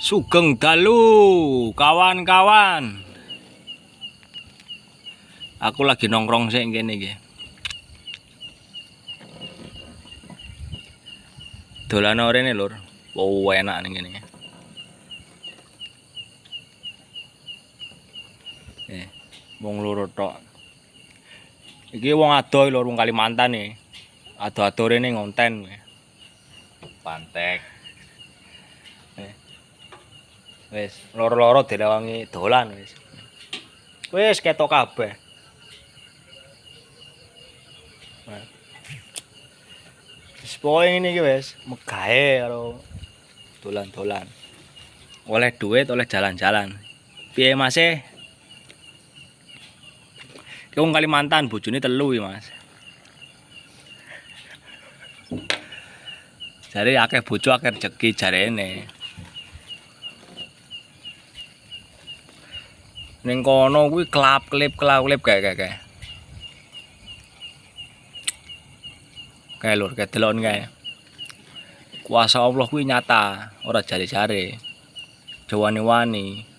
Sugeng dalu, kawan-kawan. Aku lagi nongkrong sih kene iki. Dolan orene lur. Wow, enak ning kene. Wong loro tok. Iki wong adoh lur, wong Kalimantan nih. Ado-ado rene ngonten. Pantek. Wis, loro-loro direwangi dolan wis. Wis ketok kabeh. Wis pokoke ngene iki wis, megahe karo dolan-dolan. Oleh duit, oleh jalan-jalan. Piye Mas e? Ki wong Kalimantan bojone 3 iki, Mas. Jare akeh bojo akeh rezeki jarene. Ning kono kuwi kelap-kelip kae. Kae lur, kae delon kae. Kuasa Allah kuwi nyata, ora jare-jare. Jawani-wani.